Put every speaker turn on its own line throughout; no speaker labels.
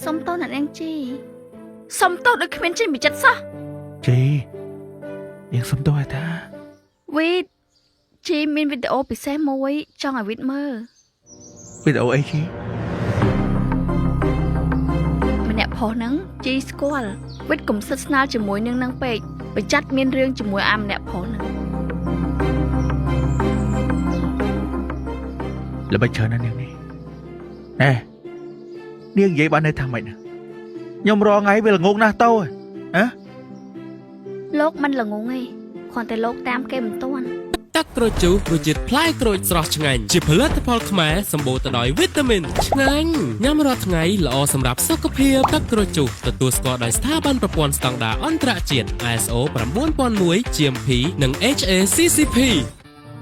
សុំតោណានាងជីសុំតោដូចគ្មានចេញពីចិត្តសោះ
ជីនាងសុំតោឲ្យថា
វីតជីមានវីដេអូពិសេសមួយចង់ឲ្យវីតមើល
វីដេអូអីជី
ម្នាក់ផុសហ្នឹងជីស្គាល់វីតកុំសិតស្នាលជាមួយនឹងពេកបើចាត់មានរឿងជាមួយអាម្នាក់ផុសហ្នឹង
ល្បិចច្រើនណាស់នាងនេះណែនាងនិយាយបានន័យថាម៉េចណាខ្ញុំរងថ្ងៃវាល្ងងណាស់តោហ៎
លោកមិនល្ងងទេគ្រាន់តែលោកតាមគេមិនទាន់
ទឹកក្រូចជូសរសជាតិផ្លែក្រូចស្រស់ឆ្ងាញ់ជាផលិតផលខ្មែរសម្បូរទៅដោយវីតាមីនឆ្ងាញ់ញ៉ាំរាល់ថ្ងៃល្អសម្រាប់សុខភាពទឹកក្រូចជូសទទួលស្គាល់ដោយស្ថាប័នប្រព័ន្ធស្តង់ដារអន្តរជាតិ ISO 9001 GMP និង HACCP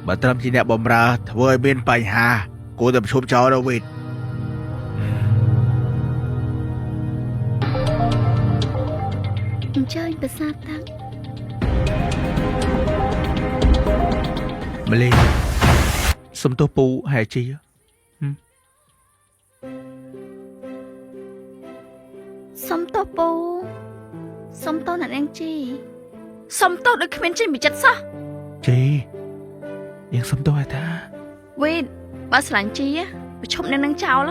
បើត្រឹមជាអ្នកបម្រើធ្វើឲ្យមានបញ្ហាគួរតែប្រឈប់ចោលទៅវិញ
អញ្ជើញប្រាសាទតាំង
ម្លេះសុំទោសពូហើយជី
សុំតោពូសុំតោណានាងជីសុំតោដូចគ្មានចេញពីចិត្តសោះ
ជីនាងសុំទោសឲ្យថា
វីតបើស្រឡាញ់ជីប្រឈប់នៅនឹងចោល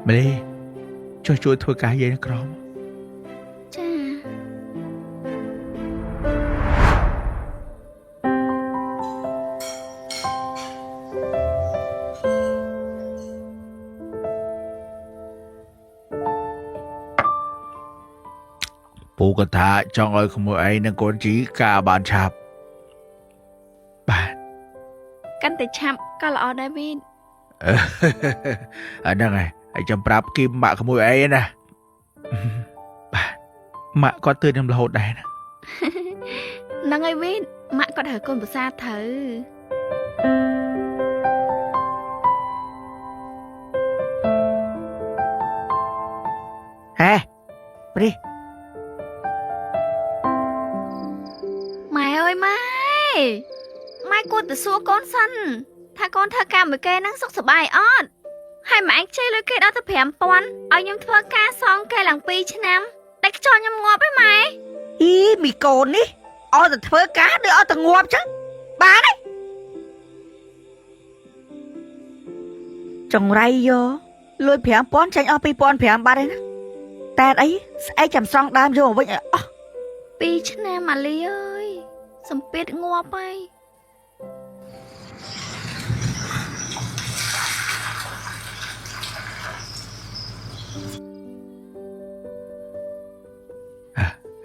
ម្លេះជួយធ្វើការយាយនៅក្រម
ចា
ពូក៏ថាចង់ឲ្យក្មួយឯងនិងកូនជីការបានឆាប់បាទ
កាន់តែឆាប់ក៏ល្អដែរវីត
អាហ្នឹងហើយចាំប្រាប់គីមម៉ាក់ក្មួយឯងណាបាទម៉ាក់គាត់ទើបខ្ញុំរហូតដែរណា
ហ្នឹងហើយវីតម៉ាក់គាត់ហៅកូនប្រសាត្រូវ
ហេព្រី
ម៉ែអើយម៉ែគួរតែសួរកូនសិនថាកូនធ្វើការមួយគេហ្នឹងសុខសប្បាយអត់ហើយម៉ែខ្ចីលុយគេដល់ទៅ 5,000 ឲ្យខ្ញុំធ្វើការសងគេឡើង2 ឆ្នាំតែខ្ចោលខ្ញុំងាប់ឯម៉ែ
អីមីកូននេះអត់ទៅធ្វើការឬអត់ទៅងាប់ចឹងបានទេចង្រៃយកលុយ 5,000 ចាញ់អស់ 2,500 បាត់ឯណាតែអីស្អែកចាំស្រង់ដើមយកមកវិញឲ្យអស់
2 ឆ្នាំម៉ាលីអើយសំពេតងាប់ហើយ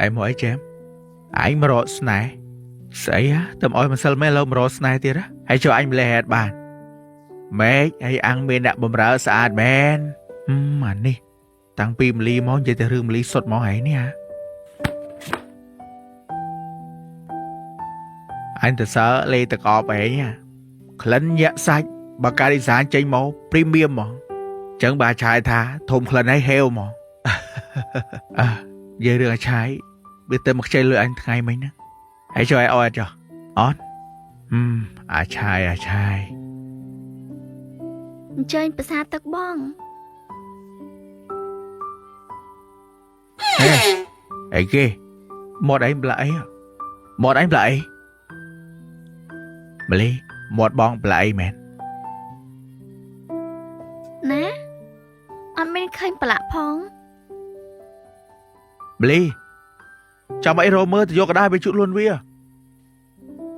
ឯងមកអីចាំឯងមករកស្នេហ៍ស្អីទៅឲ្យម្សិលមេឡូមករកស្នេហ៍ទៀតហើយចូលអញម្លេះហេតុបានម៉េចហើយអាំងមានអ្នកបំរើស្អាតមែនអានេះតាំងពីម្លីមកនិយាយតែរឿងម្លីសុទ្ធមកហើយនេះអញទៅសើលេតកបឯងក្លិនញាក់សាច់បើការឌីហ្សាញចេញមកព្រីមៀមមកចឹងbàឆាយថាធំក្លិនឲ្យហេវមកនិយាយរឿងអាឆាយវាទៅមកខ្ចីលុយអញថ្ងៃមិញណាហើយជួយឲ្យអត់ចុះអត់អាឆាយ
អញ្ជើញប្រាសាទទឹកបង
អីគេមាត់ឯងប្លាក់អីមាត់ឯងប្លាក់អីម្លីមាត់បងប្លាក់អីមែន
ណាអត់មានឃើញប្លាក់ផង
ម្លីចាំអីរមើលទៅយកកដាស់វាជក់លួនវា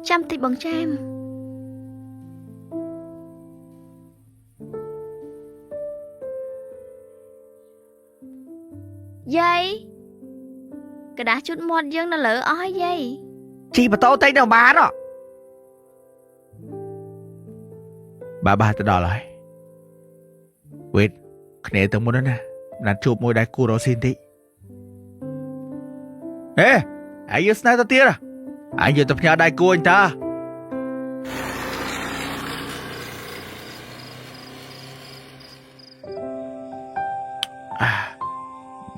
ចាំតិចបងចាមយាយកដាស់ជូតមាត់យើងនៅលើអស់ហើយយាយ
ជីម៉ូតូតែនៅបានហ៎
បាទទៅដល់ហើយវេតគ្នាទៅមុនណាណាត់ជួបមួយដែរគូរ៉ូស៊ីនតិហេអាយស្នេហ៍ទៅទៀតអាយយកទៅផ្ញើដៃគូអញតា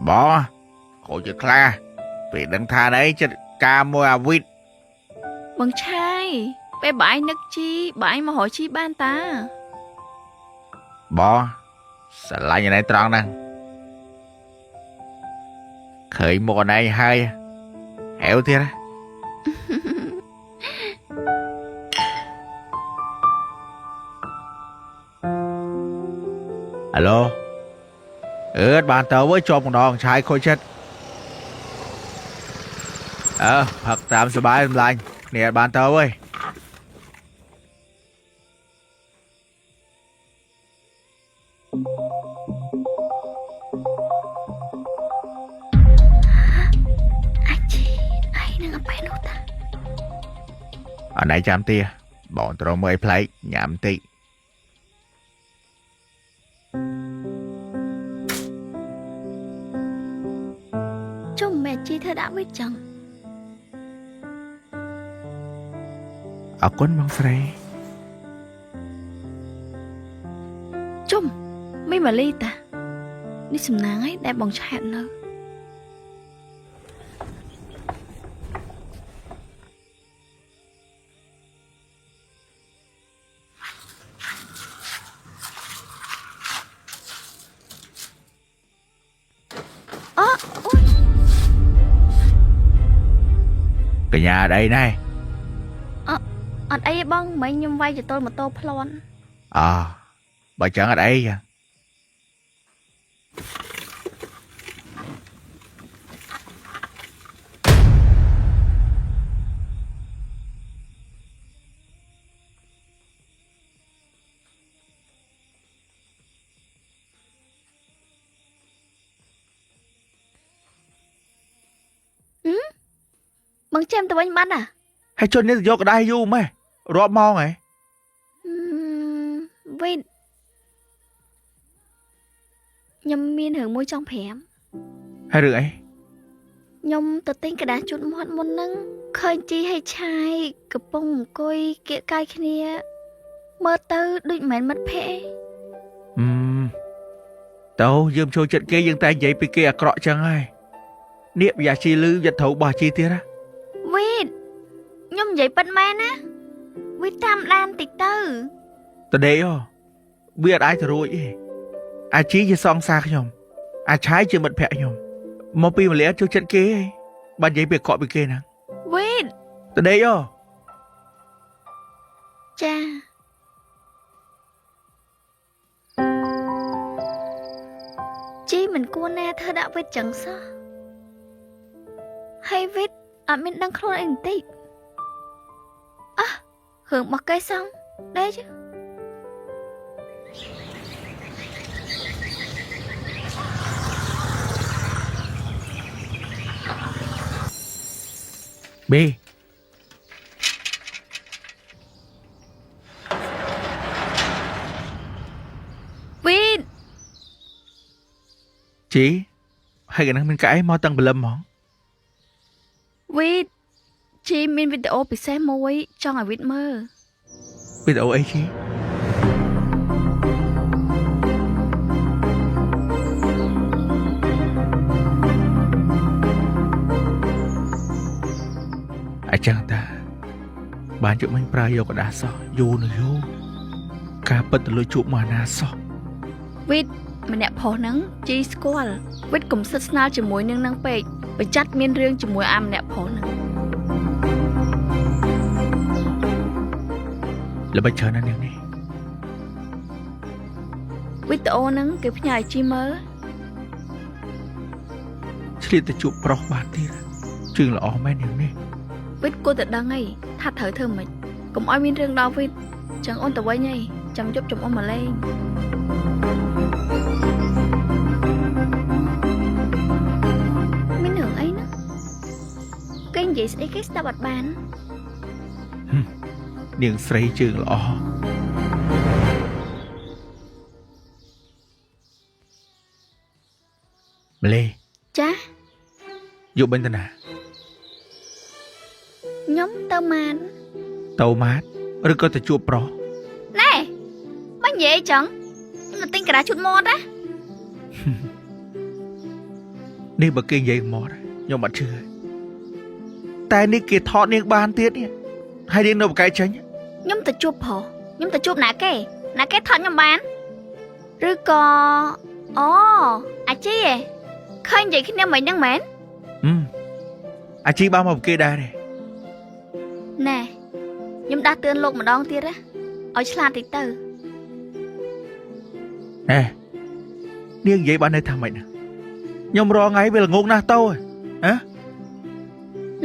បងកូនជាខ្លាពេលដឹងថាណែចិត្តការមួយអាវិត
បងឆាយពេលបាយនឹកជីបាយមករកជីបានតា
Bò Sợ lại như này tròn nè Khởi một này hai Héo thế đó Alo Bạn tớ với cho một đòn trái khôi chất Thật tạm sửa bái em lành Nè bạn tớ ơi Ở này chạm tia Bọn tôi mới play nhảm tị
Chồng mẹ chi thế đã với chồng
Ở quân băng srei
Chồng Mấy mà ly ta Đi xùm nàng ấy đẹp bằng chạy nữa
Cái nhà đây này
Ở đây bông mấy nhung vay cho tôi một tô plon
Bà chẳng ở đây kìa
Bằng chém tôi bánh bắn à
Hay cho nên vô cái đai vô mày Rõ mong ấy
Vì Nhâm miên hưởng môi trong phém
Hay được ấy
Nhâm tự tin cái đá chút mọt môn nâng Khơi chi hay chai Cập bông côi kia cay kia Mơ tơ đuổi mẹn mất phê
Đâu dùm cho trận kia dân tay giấy bị kia cọ chẳng ai Niệm giả chi lưu giật thấu bà chi tiết á
Vì Nhâm giấy bật mẹn á Vì tam đàn tịch tơ
Tao đấy Biết ai thật rồi Ai chí cho xong xa nhom Ai trái chưa mật phẹ nhom Mà bì mà lẽ cho trận kia ấy Bạn giấy bị cọ bị kia nè
Vì
Tao đấy
Cha Chi mình cô nè thơ đã với chẳng sao Hay viết ở mình đang khôn anh tí Hưởng bọc cây xong Đây chứ
Bê
Vin
Chị Hay cái năng mình cãi mò tăng bà lâm món
Vin Chi mình video bị xem môi Trong ở viết mơ
Bây giờ ấy chị Ai chẳng ta Bạn chụp mình pra vô có đá so Vô nữa vô Cả bật lôi chụp mà nà so
Vin Mình đẹp phổ nắng Chi squall Vin cùng sức nào chỉ mùi nâng nâng bệt Và chắc miên riêng chỉ mùi am đẹp phổ nắng
Là bà chờ nó nè nè
Video nắng kịp nhài chi mơ
Chứ liên ta chụp prok bà tiết Chừng là ổ mẹ nè nè
Vít cô tự đăng ấy Thật thở thơ mình Cũng ai miên riêng đâu Vít Chẳng ôn tờ quay nhây Chăm giúp chồng ôn mà lên Miên hưởng ấy nữa Kênh gì sẽ kết ta bật bàn
Niềng srei chừng là ổ Mà lê
Cha
Vô bên ta nè
Nhóm tơ màn
Tàu mát Rồi có thể chụp pro
Nè Bánh vậy chẳng Nhưng mà tin cả đã chút mọt á
Nên bà kinh vậy mọt Nhưng mà chưa Tại nên kia thọ nên bàn tiết nhé Hay điên đâu một cái chánh
Nhóm ta chụp hổ Nhóm ta chụp nạ kê thật nhóm bán ឬក៏អូអាជីឯងឃើញនិយាយគ្នាមិនហ្នឹងមែន
អាជីបានមកប្រគេដែរទេ
ណែខ្ញុំដាស់តឿនលោកម្ដងទៀតណាឲ្យឆ្លាតតិចទៅ
ណែនាងនិយាយបានន័យថាម៉េចណាខ្ញុំរងថ្ងៃវាល្ងងណាស់តោហ៎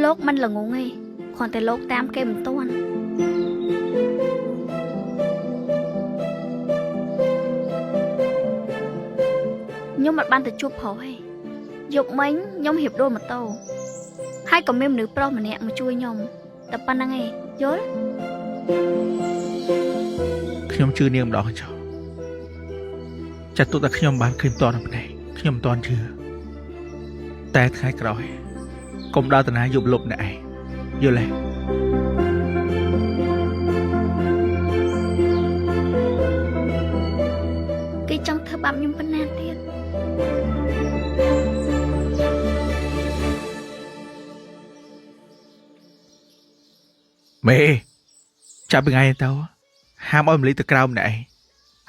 លោកមិនល្ងងទេគ្រាន់តែលោកតាមគេមិនទាន់ខ្ញុំមិនបានទៅជួបប្រុសទេយប់មិញខ្ញុំរៀបដូរម៉ូតូហើយក៏មានមនុស្សប្រុសម្នាក់មកជួយខ្ញុំតែប៉ុណ្្នឹងឯងយល់
ខ្ញុំជឿនាងម្ដងចុះចាត់ទុកថាខ្ញុំបានឃើញតនម្នាក់ខ្ញុំមិនតន់ជឿតែថ្ងៃក្រោយកុំដល់តាណាយប់លប់អ្នកឯងយល់ទេ
គេចង់ធ្វើបាបខ្ញុំប៉ុណ្ណាទៀត
មេចាប់ពីថ្ងៃនេះទៅហាមឲ្យមលីទៅក្រៅម្នាក់ឯង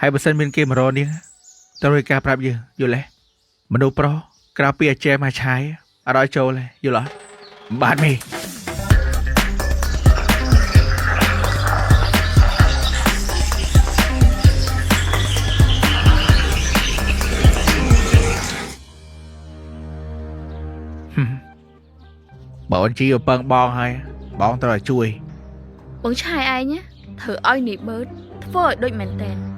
ហើយបើសិនមានគេមករកនាងត្រូវឲ្យការប្រាប់យើងយល់ទេមនុស្សប្រុសក្រៅពីអាចេមអាឆាយអត់ឲ្យចូលទេយល់អត់បាទមេ បើអូនជីឲ្យពឹងបងហើយបងត្រូវឲ្យជួយ
បងឆាយឯងណាធ្វើឲ្យនីបឺតធ្វើឲ្យដូចមែនតើ